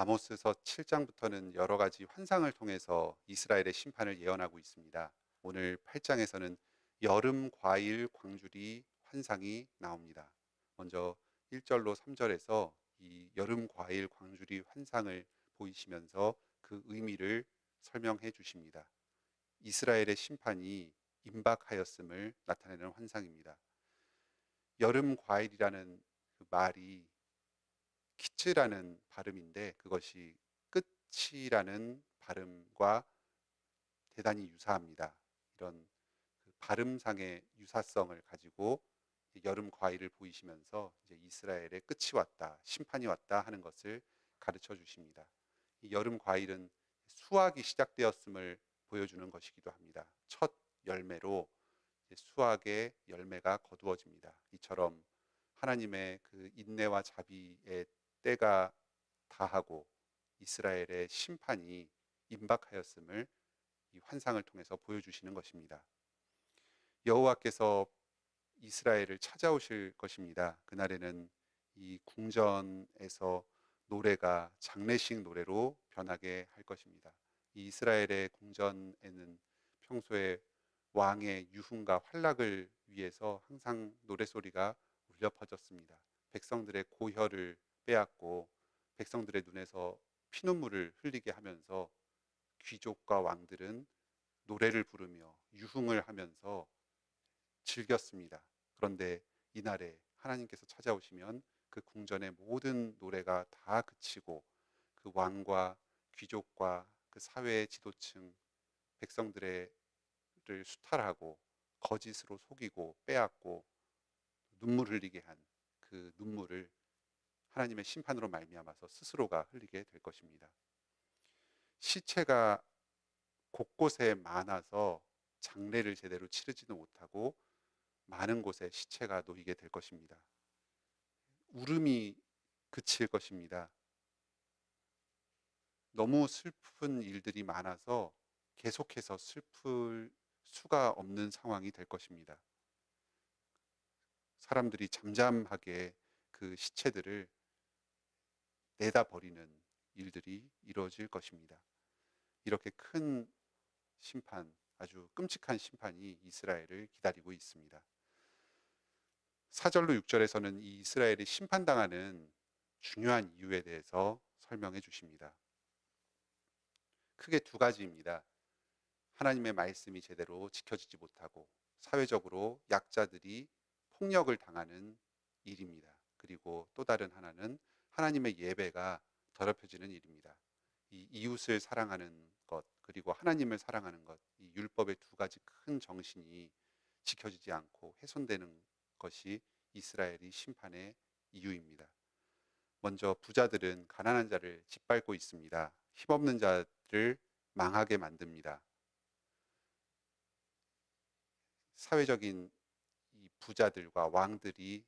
아모스서 7장부터는 여러 가지 환상을 통해서 이스라엘의 심판을 예언하고 있습니다. 오늘 8장에서는 여름 과일 광주리 환상이 나옵니다. 먼저 1절로 3절에서 이 여름 과일 광주리 환상을 보이시면서 그 의미를 설명해 주십니다. 이스라엘의 심판이 임박하였음을 나타내는 환상입니다. 여름 과일이라는 그 말이 키츠라는 발음인데 그것이 끝이라는 발음과 대단히 유사합니다. 이런 그 발음상의 유사성을 가지고 여름 과일을 보이시면서 이제 이스라엘의 끝이 왔다, 심판이 왔다 하는 것을 가르쳐 주십니다. 이 여름 과일은 수확이 시작되었음을 보여주는 것이기도 합니다. 첫 열매로 수확의 열매가 거두어집니다. 이처럼 하나님의 그 인내와 자비의 때가 다하고 이스라엘의 심판이 임박하였음을 이 환상을 통해서 보여주시는 것입니다. 여호와께서 이스라엘을 찾아오실 것입니다. 그날에는 이 궁전에서 노래가 장례식 노래로 변하게 할 것입니다. 이 이스라엘의 궁전에는 평소에 왕의 유흥과 환락을 위해서 항상 노래소리가 울려 퍼졌습니다. 백성들의 고혈을 빼앗고 백성들의 눈에서 피눈물을 흘리게 하면서 귀족과 왕들은 노래를 부르며 유흥을 하면서 즐겼습니다. 그런데 이날에 하나님께서 찾아오시면 그 궁전의 모든 노래가 다 그치고 그 왕과 귀족과 그 사회의 지도층 백성들의 를 수탈하고 거짓으로 속이고 빼앗고 눈물 흘리게 한 그 눈물을 하나님의 심판으로 말미암아서 스스로가 흘리게 될 것입니다. 시체가 곳곳에 많아서 장례를 제대로 치르지도 못하고 많은 곳에 시체가 놓이게 될 것입니다. 울음이 그칠 것입니다. 너무 슬픈 일들이 많아서 계속해서 슬플 수가 없는 상황이 될 것입니다. 사람들이 잠잠하게 그 시체들을 내다 버리는 일들이 이루어질 것입니다. 이렇게 큰 심판, 아주 끔찍한 심판이 이스라엘을 기다리고 있습니다. 4절로 6절에서는 이 이스라엘이 심판당하는 중요한 이유에 대해서 설명해 주십니다. 크게 두 가지입니다. 하나님의 말씀이 제대로 지켜지지 못하고 사회적으로 약자들이 폭력을 당하는 일입니다. 그리고 또 다른 하나는 하나님의 예배가 더럽혀지는 일입니다. 이 이웃을 사랑하는 것 그리고 하나님을 사랑하는 것, 이 율법의 두 가지 큰 정신이 지켜지지 않고 훼손되는 것이 이스라엘이 심판의 이유입니다. 먼저 부자들은 가난한 자를 짓밟고 있습니다. 힘없는 자를 망하게 만듭니다. 사회적인 이 부자들과 왕들이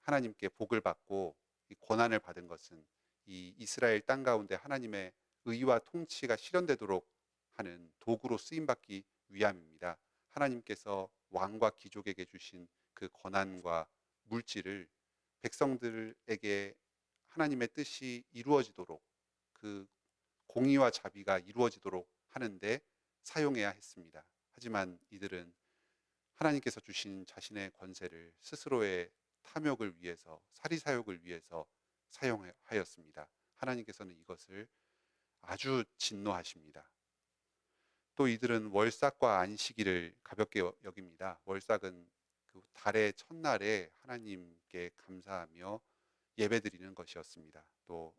하나님께 복을 받고 이 권한을 받은 것은 이 이스라엘 땅 가운데 하나님의 의와 통치가 실현되도록 하는 도구로 쓰임받기 위함입니다. 하나님께서 왕과 귀족에게 주신 그 권한과 물질을 백성들에게 하나님의 뜻이 이루어지도록 그 공의와 자비가 이루어지도록 하는데 사용해야 했습니다. 하지만 이들은 하나님께서 주신 자신의 권세를 스스로의 탐욕을 위해서 사리사욕을 위해서 사용하였습니다. 하나님께서는 이것을 아주 진노하십니다. 또 이들은 월삭과 안식일을 가볍게 여깁니다. 월삭은 그 달의 첫날에 하나님께 감사하며 예배드리는 것이었습니다. 또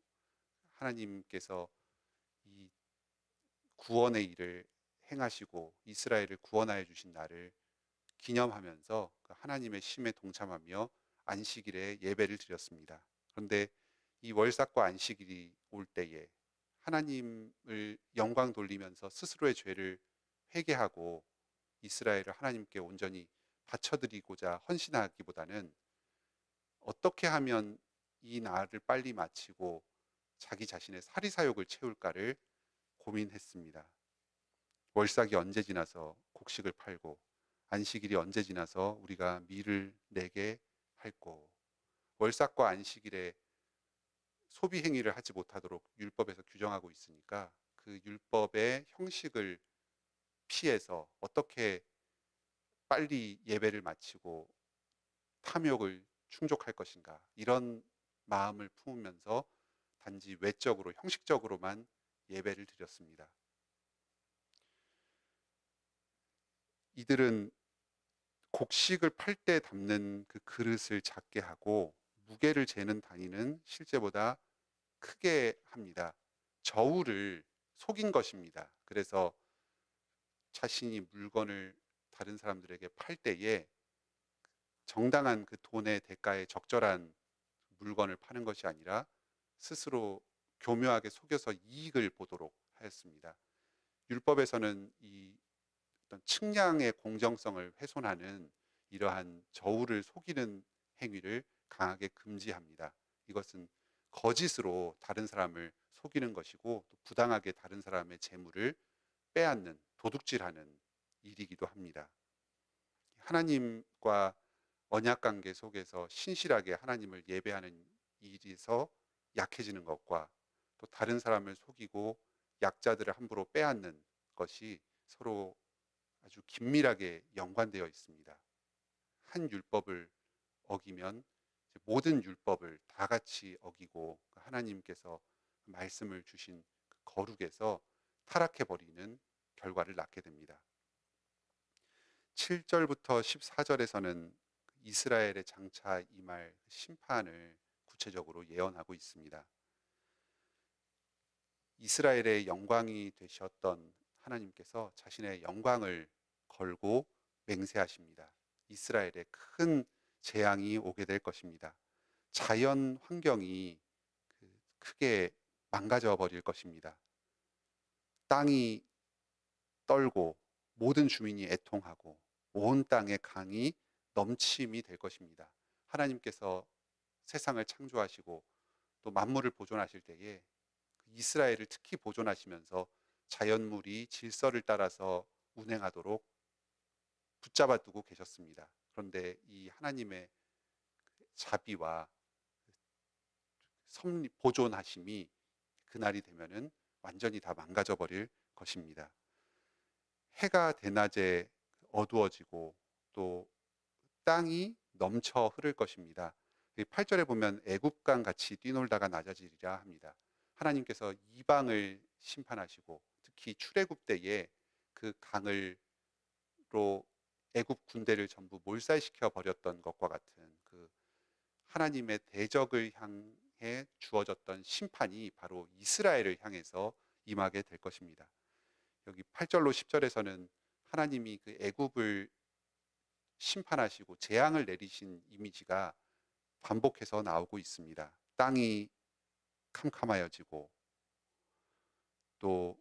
하나님께서 이 구원의 일을 행하시고 이스라엘을 구원하여 주신 날을 기념하면서 하나님의 심에 동참하며 안식일에 예배를 드렸습니다. 그런데 이 월삭과 안식일이 올 때에 하나님을 영광 돌리면서 스스로의 죄를 회개하고 이스라엘을 하나님께 온전히 바쳐드리고자 헌신하기보다는 어떻게 하면 이 날을 빨리 마치고 자기 자신의 사리사욕을 채울까를 고민했습니다. 월삭이 언제 지나서 곡식을 팔고 안식일이 언제 지나서 우리가 밀을 내게 할꼬. 월삭과 안식일에 소비 행위를 하지 못하도록 율법에서 규정하고 있으니까 그 율법의 형식을 피해서 어떻게 빨리 예배를 마치고 탐욕을 충족할 것인가, 이런 마음을 품으면서 단지 외적으로 형식적으로만 예배를 드렸습니다. 이들은 곡식을 팔 때 담는 그 그릇을 작게 하고 무게를 재는 단위는 실제보다 크게 합니다. 저울을 속인 것입니다. 그래서 자신이 물건을 다른 사람들에게 팔 때에 정당한 그 돈의 대가에 적절한 물건을 파는 것이 아니라 스스로 교묘하게 속여서 이익을 보도록 하였습니다. 율법에서는 이 어떤 측량의 공정성을 훼손하는 이러한 저울을 속이는 행위를 강하게 금지합니다. 이것은 거짓으로 다른 사람을 속이는 것이고 또 부당하게 다른 사람의 재물을 빼앗는, 도둑질하는 일이기도 합니다. 하나님과 언약 관계 속에서 신실하게 하나님을 예배하는 일에서 약해지는 것과 또 다른 사람을 속이고 약자들을 함부로 빼앗는 것이 서로 아주 긴밀하게 연관되어 있습니다. 한 율법을 어기면 모든 율법을 다 같이 어기고 하나님께서 말씀을 주신 그 거룩에서 타락해 버리는 결과를 낳게 됩니다. 7절부터 14절에서는 이스라엘의 장차 임할 심판을 구체적으로 예언하고 있습니다. 이스라엘의 영광이 되셨던 하나님께서 자신의 영광을 걸고 맹세하십니다. 이스라엘에 큰 재앙이 오게 될 것입니다. 자연 환경이 크게 망가져 버릴 것입니다. 땅이 떨고 모든 주민이 애통하고 온 땅의 강이 넘침이 될 것입니다. 하나님께서 세상을 창조하시고 또 만물을 보존하실 때에 이스라엘을 특히 보존하시면서 자연물이 질서를 따라서 운행하도록 붙잡아 두고 계셨습니다. 그런데 이 하나님의 자비와 섭리, 보존하심이 그날이 되면은 완전히 다 망가져 버릴 것입니다. 해가 대낮에 어두워지고 또 땅이 넘쳐 흐를 것입니다. 8절에 보면 애굽강 같이 뛰놀다가 낮아지리라 합니다. 하나님께서 이방을 심판하시고 특히 출애굽 때에 그 강을로 애굽 군대를 전부 몰살시켜 버렸던 것과 같은 그 하나님의 대적을 향해 주어졌던 심판이 바로 이스라엘을 향해서 임하게 될 것입니다. 여기 8절로 10절에서는 하나님이 그 애굽을 심판하시고 재앙을 내리신 이미지가 반복해서 나오고 있습니다. 땅이 캄캄하여지고 또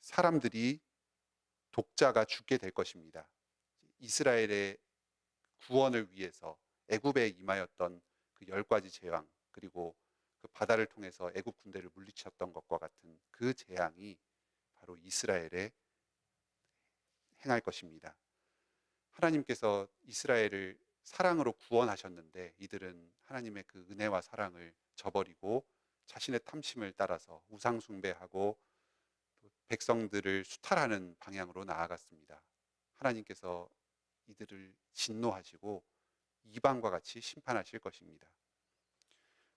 사람들이 독자가 죽게 될 것입니다. 이스라엘의 구원을 위해서 애굽에 임하였던 그 10가지 재앙, 그리고 그 바다를 통해서 애굽 군대를 물리쳤던 것과 같은 그 재앙이 바로 이스라엘에 행할 것입니다. 하나님께서 이스라엘을 사랑으로 구원하셨는데 이들은 하나님의 그 은혜와 사랑을 저버리고 자신의 탐심을 따라서 우상 숭배하고 백성들을 수탈하는 방향으로 나아갔습니다. 하나님께서 이들을 진노하시고 이방과 같이 심판하실 것입니다.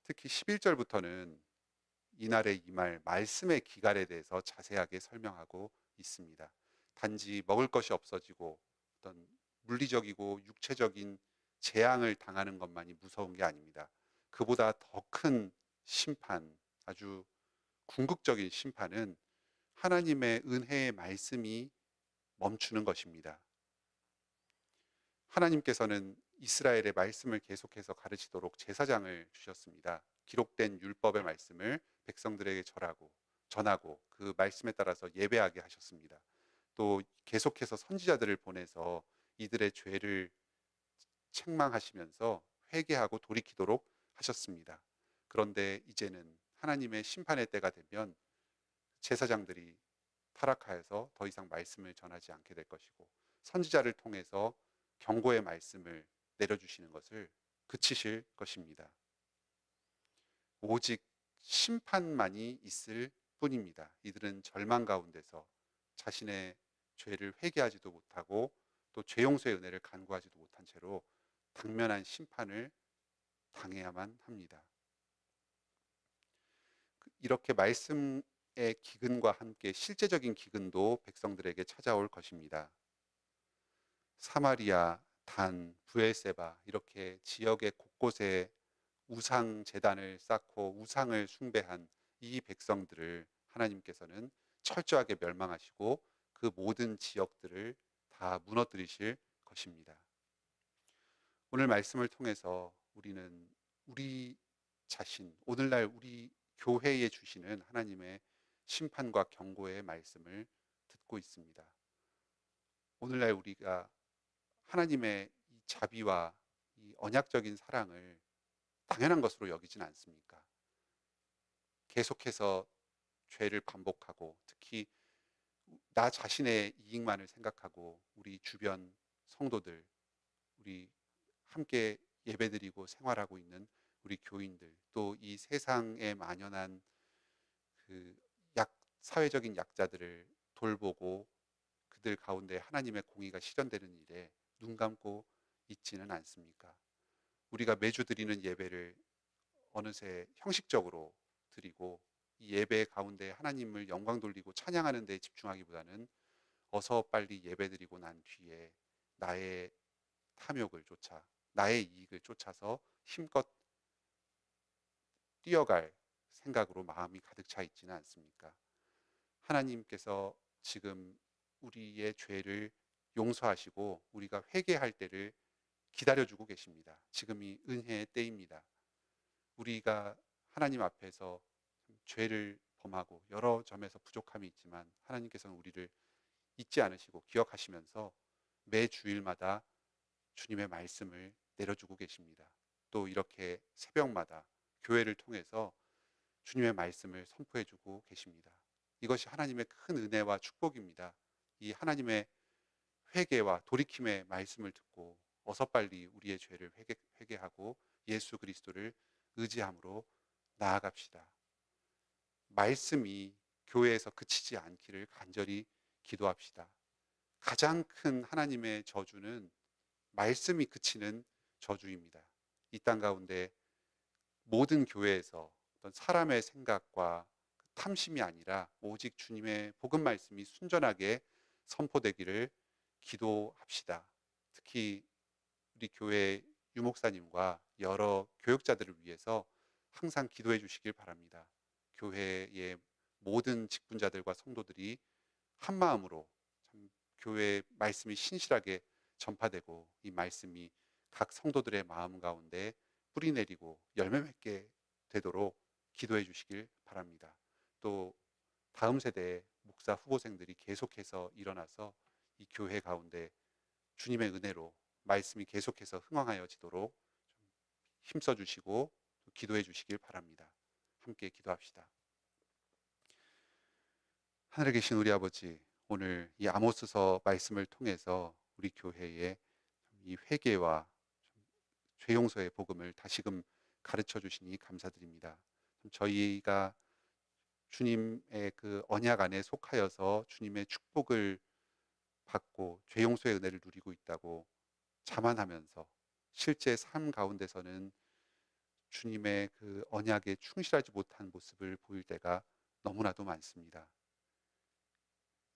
특히 11절부터는 이날의 이말 말씀의 기갈에 대해서 자세하게 설명하고 있습니다. 단지 먹을 것이 없어지고 어떤 물리적이고 육체적인 재앙을 당하는 것만이 무서운 게 아닙니다. 그보다 더 큰 심판, 아주 궁극적인 심판은 하나님의 은혜의 말씀이 멈추는 것입니다. 하나님께서는 이스라엘의 말씀을 계속해서 가르치도록 제사장을 주셨습니다. 기록된 율법의 말씀을 백성들에게 전하고 그 말씀에 따라서 예배하게 하셨습니다. 또 계속해서 선지자들을 보내서 이들의 죄를 책망하시면서 회개하고 돌이키도록 하셨습니다. 그런데 이제는 하나님의 심판의 때가 되면 제사장들이 타락하여서 더 이상 말씀을 전하지 않게 될 것이고 선지자를 통해서 경고의 말씀을 내려주시는 것을 그치실 것입니다. 오직 심판만이 있을 뿐입니다. 이들은 절망 가운데서 자신의 죄를 회개하지도 못하고 또 죄 용서의 은혜를 간구하지도 못한 채로 당면한 심판을 당해야만 합니다. 이렇게 말씀의 기근과 함께 실제적인 기근도 백성들에게 찾아올 것입니다. 사마리아, 단, 브엘세바 이렇게 지역의 곳곳에 우상 제단을 쌓고 우상을 숭배한 이 백성들을 하나님께서는 철저하게 멸망하시고 그 모든 지역들을 다 무너뜨리실 것입니다. 오늘 말씀을 통해서 우리는 우리 자신, 오늘날 우리 교회에 주시는 하나님의 심판과 경고의 말씀을 듣고 있습니다. 오늘날 우리가 하나님의 이 자비와 이 언약적인 사랑을 당연한 것으로 여기진 않습니까? 계속해서 죄를 반복하고 특히 나 자신의 이익만을 생각하고 우리 주변 성도들, 우리 함께 예배드리고 생활하고 있는 우리 교인들, 또 이 세상에 만연한 그 사회적인 약자들을 돌보고 그들 가운데 하나님의 공의가 실현되는 일에 눈 감고 있지는 않습니까? 우리가 매주 드리는 예배를 어느새 형식적으로 드리고 이 예배 가운데 하나님을 영광 돌리고 찬양하는 데 집중하기보다는 어서 빨리 예배드리고 난 뒤에 나의 탐욕을 쫓아 나의 이익을 쫓아서 힘껏 뛰어갈 생각으로 마음이 가득 차 있지는 않습니까? 하나님께서 지금 우리의 죄를 용서하시고 우리가 회개할 때를 기다려주고 계십니다. 지금이 은혜의 때입니다. 우리가 하나님 앞에서 죄를 범하고 여러 점에서 부족함이 있지만 하나님께서는 우리를 잊지 않으시고 기억하시면서 매 주일마다 주님의 말씀을 내려주고 계십니다. 또 이렇게 새벽마다 교회를 통해서 주님의 말씀을 선포해주고 계십니다. 이것이 하나님의 큰 은혜와 축복입니다. 이 하나님의 회개와 돌이킴의 말씀을 듣고 어서 빨리 우리의 죄를 회개하고 예수 그리스도를 의지함으로 나아갑시다. 말씀이 교회에서 그치지 않기를 간절히 기도합시다. 가장 큰 하나님의 저주는 말씀이 그치는 저주입니다. 이 땅 가운데 모든 교회에서 어떤 사람의 생각과 탐심이 아니라 오직 주님의 복음 말씀이 순전하게 선포되기를 기도합시다. 특히 우리 교회 유목사님과 여러 교육자들을 위해서 항상 기도해 주시길 바랍니다. 교회의 모든 직분자들과 성도들이 한 마음으로 참 교회의 말씀이 신실하게 전파되고 이 말씀이 각 성도들의 마음 가운데 뿌리 내리고 열매 맺게 되도록 기도해 주시길 바랍니다. 또 다음 세대의 목사 후보생들이 계속해서 일어나서 이 교회 가운데 주님의 은혜로 말씀이 계속해서 흥왕하여지도록 힘써 주시고 기도해 주시길 바랍니다. 함께 기도합시다. 하늘에 계신 우리 아버지, 오늘 이 아모스서 말씀을 통해서 우리 교회에 이 회개와 죄 용서의 복음을 다시금 가르쳐 주시니 감사드립니다. 저희가 주님의 그 언약 안에 속하여서 주님의 축복을 받고 죄 용서의 은혜를 누리고 있다고 자만하면서 실제 삶 가운데서는 주님의 그 언약에 충실하지 못한 모습을 보일 때가 너무나도 많습니다.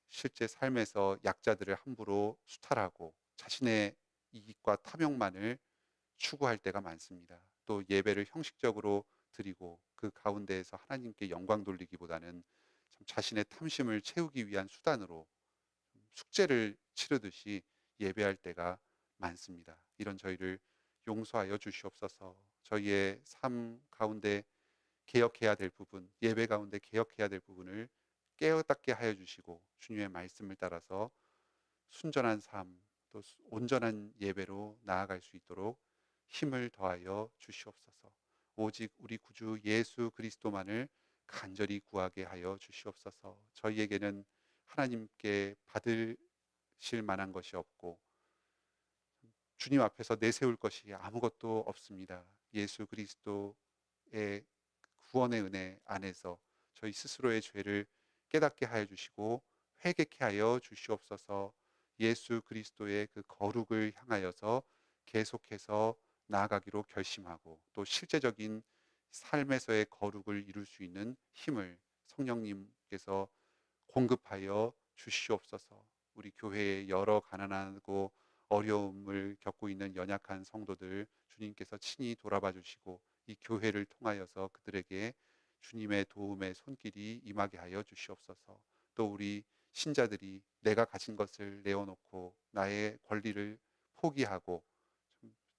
실제 삶에서 약자들을 함부로 수탈하고 자신의 이익과 탐욕만을 추구할 때가 많습니다. 또 예배를 형식적으로 드리고 그 가운데에서 하나님께 영광 돌리기보다는 참 자신의 탐심을 채우기 위한 수단으로 숙제를 치르듯이 예배할 때가 많습니다. 이런 저희를 용서하여 주시옵소서. 저희의 삶 가운데 개혁해야 될 부분, 예배 가운데 개혁해야 될 부분을 깨어닦게 하여 주시고 주님의 말씀을 따라서 순전한 삶, 또 온전한 예배로 나아갈 수 있도록 힘을 더하여 주시옵소서. 오직 우리 구주 예수 그리스도만을 간절히 구하게 하여 주시옵소서. 저희에게는 하나님께 받으실 만한 것이 없고 주님 앞에서 내세울 것이 아무것도 없습니다. 예수 그리스도의 구원의 은혜 안에서 저희 스스로의 죄를 깨닫게 하여 주시고 회개케 하여 주시옵소서. 예수 그리스도의 그 거룩을 향하여서 계속해서 나아가기로 결심하고 또 실제적인 삶에서의 거룩을 이룰 수 있는 힘을 성령님께서 공급하여 주시옵소서. 우리 교회의 여러 가난하고 어려움을 겪고 있는 연약한 성도들 주님께서 친히 돌아봐 주시고 이 교회를 통하여서 그들에게 주님의 도움의 손길이 임하게 하여 주시옵소서. 또 우리 신자들이 내가 가진 것을 내어놓고 나의 권리를 포기하고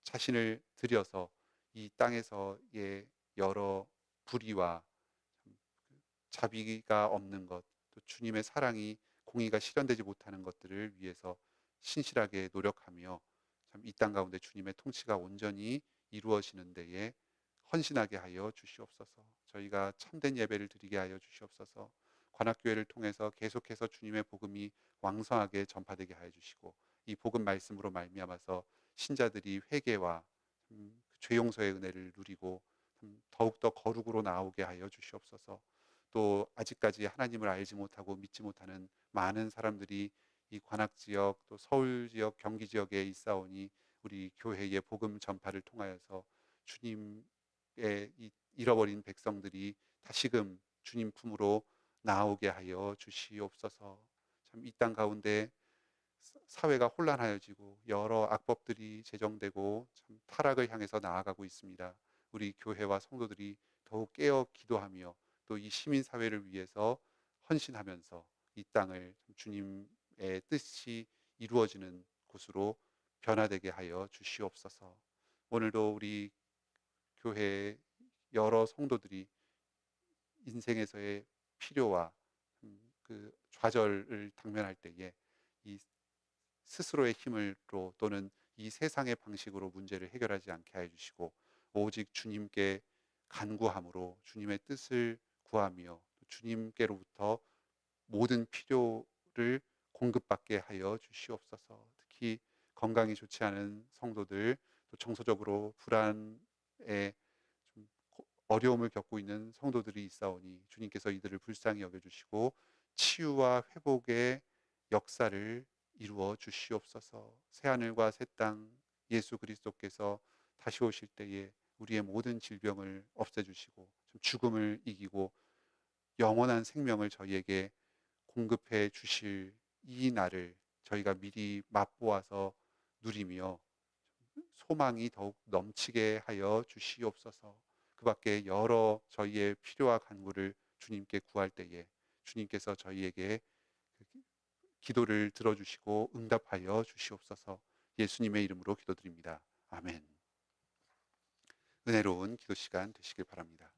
자신을 들여서 이 땅에서의 여러 불의와 자비가 없는 것, 또 주님의 사랑이 공의가 실현되지 못하는 것들을 위해서 신실하게 노력하며 참 이 땅 가운데 주님의 통치가 온전히 이루어지는 데에 헌신하게 하여 주시옵소서. 저희가 참된 예배를 드리게 하여 주시옵소서. 관악교회를 통해서 계속해서 주님의 복음이 왕성하게 전파되게 하여 주시고 이 복음 말씀으로 말미암아서 신자들이 회개와 죄 용서의 은혜를 누리고 더욱더 거룩으로 나오게 하여 주시옵소서. 또 아직까지 하나님을 알지 못하고 믿지 못하는 많은 사람들이 이 관악 지역 또 서울 지역 경기 지역에 있사오니 우리 교회의 복음 전파를 통하여서 주님의 이 잃어버린 백성들이 다시금 주님 품으로 나오게 하여 주시옵소서. 참 이 땅 가운데 사회가 혼란하여지고 여러 악법들이 제정되고 참 타락을 향해서 나아가고 있습니다. 우리 교회와 성도들이 더욱 깨어 기도하며 또 이 시민 사회를 위해서 헌신하면서 이 땅을 주님의 뜻이 이루어지는 곳으로 변화되게 하여 주시옵소서. 오늘도 우리 교회 여러 성도들이 인생에서의 필요와 그 좌절을 당면할 때에 이 스스로의 힘으로 또는 이 세상의 방식으로 문제를 해결하지 않게 하여 주시고 오직 주님께 간구함으로 주님의 뜻을 구하며 주님께로부터 모든 필요를 공급받게 하여 주시옵소서. 특히 건강이 좋지 않은 성도들 또 정서적으로 불안에 좀 어려움을 겪고 있는 성도들이 있사오니 주님께서 이들을 불쌍히 여겨주시고 치유와 회복의 역사를 이루어 주시옵소서. 새하늘과 새 땅 예수 그리스도께서 다시 오실 때에 우리의 모든 질병을 없애주시고 죽음을 이기고 영원한 생명을 저희에게 공급해 주실 이 날을 저희가 미리 맛보아서 누리며 소망이 더욱 넘치게 하여 주시옵소서. 그 밖에 여러 저희의 필요와 간구를 주님께 구할 때에 주님께서 저희에게 기도를 들어주시고 응답하여 주시옵소서. 예수님의 이름으로 기도드립니다. 아멘. 은혜로운 기도 시간 되시길 바랍니다.